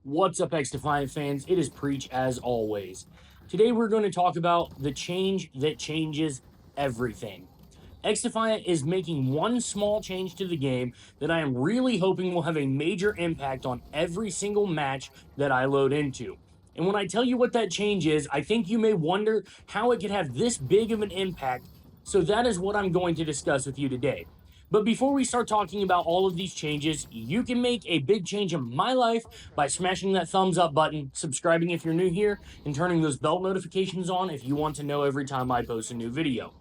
What's up, XDefiant fans? It is Preach as always. Today we're going to talk about the change that changes everything. XDefiant is making one small change to the game that I am really hoping will have a major impact on every single match that I load into. And when I tell you what that change is, I think you may wonder how it could have this big of an impact. So that is what I'm going to discuss with you today. But before we start talking about all of these changes, you can make a big change in my life by smashing that thumbs up button, subscribing if you're new here, and turning those bell notifications on if you want to know every time I post a new video.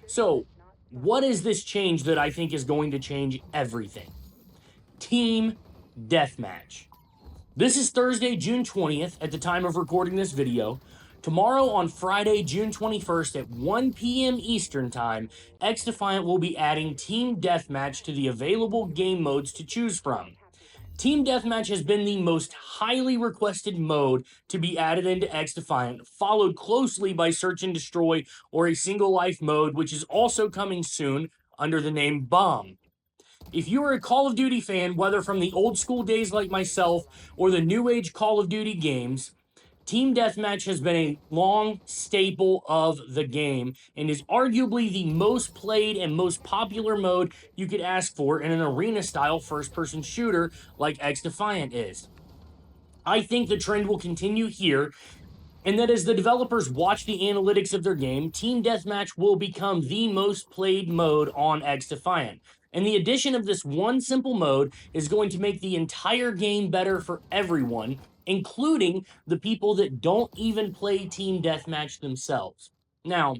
So, what is this change that I think is going to change everything? Team Deathmatch. This is Thursday, June 20th at the time of recording this video. Tomorrow on Friday, June 21st at 1 p.m. Eastern Time, XDefiant will be adding Team Deathmatch to the available game modes to choose from. Team Deathmatch has been the most highly requested mode to be added into XDefiant, followed closely by Search and Destroy or a single life mode, which is also coming soon under the name Bomb. If you are a Call of Duty fan, whether from the old school days like myself or the new age Call of Duty games, Team Deathmatch has been a long staple of the game and is arguably the most played and most popular mode you could ask for in an arena-style first-person shooter like XDefiant is. I think the trend will continue here, and that as the developers watch the analytics of their game, Team Deathmatch will become the most played mode on XDefiant. And the addition of this one simple mode is going to make the entire game better for everyone, including the people that don't even play Team Deathmatch themselves. Now,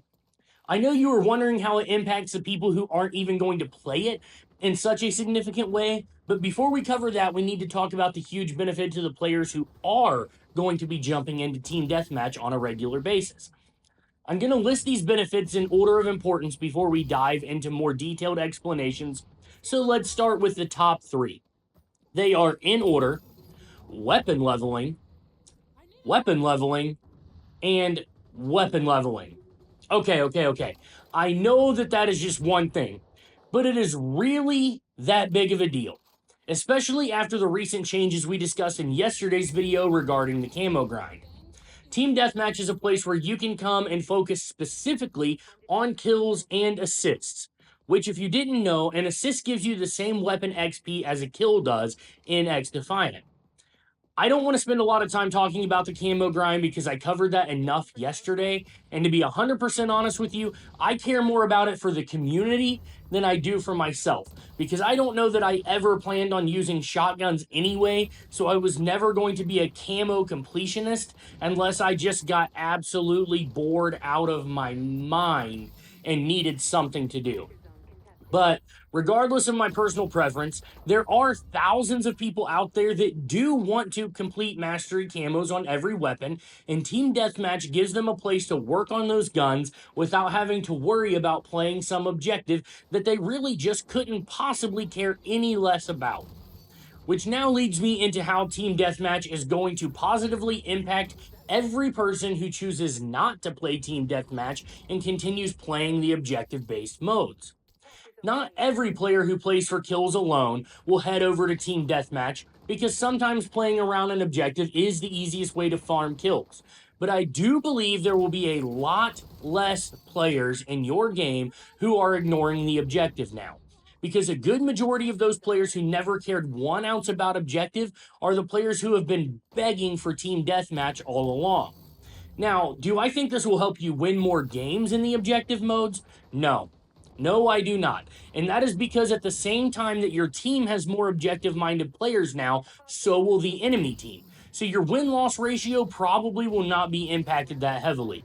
I know you were wondering how it impacts the people who aren't even going to play it in such a significant way, but before we cover that, we need to talk about the huge benefit to the players who are going to be jumping into Team Deathmatch on a regular basis. I'm going to list these benefits in order of importance before we dive into more detailed explanations, so let's start with the top three. They are in order: weapon leveling, and weapon leveling. Okay. I know that is just one thing, but it is really that big of a deal, especially after the recent changes we discussed in yesterday's video regarding the camo grind. Team Deathmatch is a place where you can come and focus specifically on kills and assists, which, if you didn't know, an assist gives you the same weapon XP as a kill does in XDefiant. I don't want to spend a lot of time talking about the camo grind because I covered that enough yesterday, and to be 100% honest with you, I care more about it for the community than I do for myself, because I don't know that I ever planned on using shotguns anyway, so I was never going to be a camo completionist unless I just got absolutely bored out of my mind and needed something to do. But regardless of my personal preference, there are thousands of people out there that do want to complete mastery camos on every weapon, and Team Deathmatch gives them a place to work on those guns without having to worry about playing some objective that they really just couldn't possibly care any less about. Which now leads me into how Team Deathmatch is going to positively impact every person who chooses not to play Team Deathmatch and continues playing the objective-based modes. Not every player who plays for kills alone will head over to Team Deathmatch, because sometimes playing around an objective is the easiest way to farm kills. But I do believe there will be a lot less players in your game who are ignoring the objective now, because a good majority of those players who never cared 1 ounce about objective are the players who have been begging for Team Deathmatch all along. Now, do I think this will help you win more games in the objective modes? No. No, I do not. And that is because at the same time that your team has more objective-minded players now, so will the enemy team. So your win-loss ratio probably will not be impacted that heavily.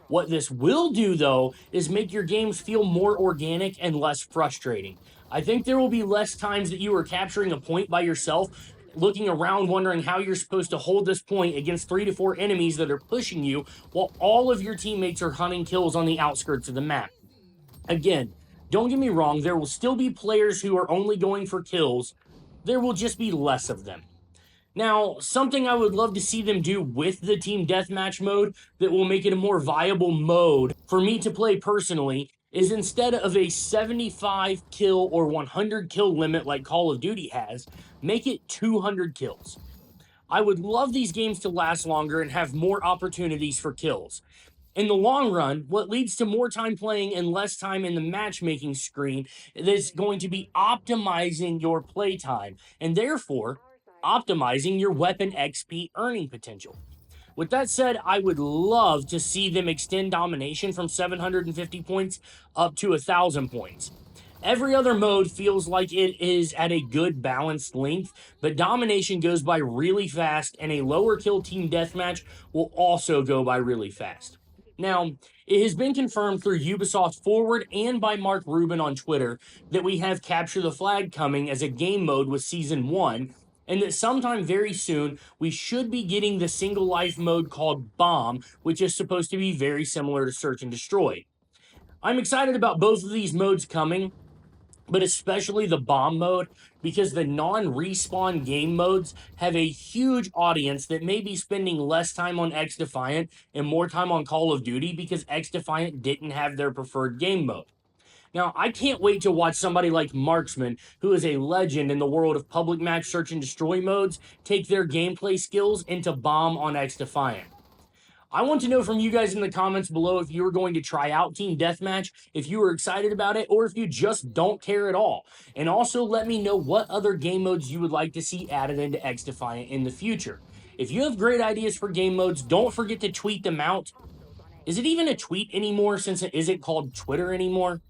What this will do, though, is make your games feel more organic and less frustrating. I think there will be less times that you are capturing a point by yourself, looking around wondering how you're supposed to hold this point against 3 to 4 enemies that are pushing you while all of your teammates are hunting kills on the outskirts of the map. Again, don't get me wrong, there will still be players who are only going for kills. There will just be less of them. Now, something I would love to see them do with the Team Deathmatch mode that will make it a more viable mode for me to play personally is, instead of a 75 kill or 100 kill limit like Call of Duty has, make it 200 kills. I would love these games to last longer and have more opportunities for kills. In the long run, what leads to more time playing and less time in the matchmaking screen is going to be optimizing your playtime and therefore optimizing your weapon XP earning potential. With that said, I would love to see them extend domination from 750 points up to 1,000 points. Every other mode feels like it is at a good balanced length, but domination goes by really fast, and a lower kill team deathmatch will also go by really fast. Now, it has been confirmed through Ubisoft Forward and by Mark Rubin on Twitter that we have Capture the Flag coming as a game mode with Season 1, and that sometime very soon we should be getting the single life mode called Bomb, which is supposed to be very similar to Search and Destroy. I'm excited about both of these modes coming, but especially the bomb mode, because the non-respawn game modes have a huge audience that may be spending less time on XDefiant and more time on Call of Duty because XDefiant didn't have their preferred game mode. Now, I can't wait to watch somebody like Marksman, who is a legend in the world of public match search and destroy modes, take their gameplay skills into bomb on XDefiant. I want to know from you guys in the comments below if you were going to try out Team Deathmatch, if you were excited about it, or if you just don't care at all. And also let me know what other game modes you would like to see added into XDefiant in the future. If you have great ideas for game modes, don't forget to tweet them out. Is it even a tweet anymore since it isn't called Twitter anymore?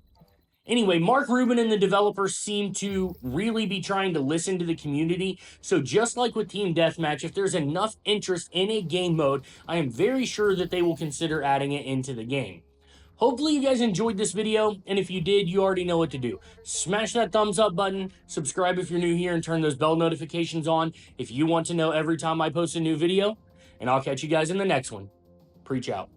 Anyway, Mark Rubin and the developers seem to really be trying to listen to the community. So just like with Team Deathmatch, if there's enough interest in a game mode, I am very sure that they will consider adding it into the game. Hopefully you guys enjoyed this video, and if you did, you already know what to do. Smash that thumbs up button, subscribe if you're new here, and turn those bell notifications on if you want to know every time I post a new video, and I'll catch you guys in the next one. Preach out.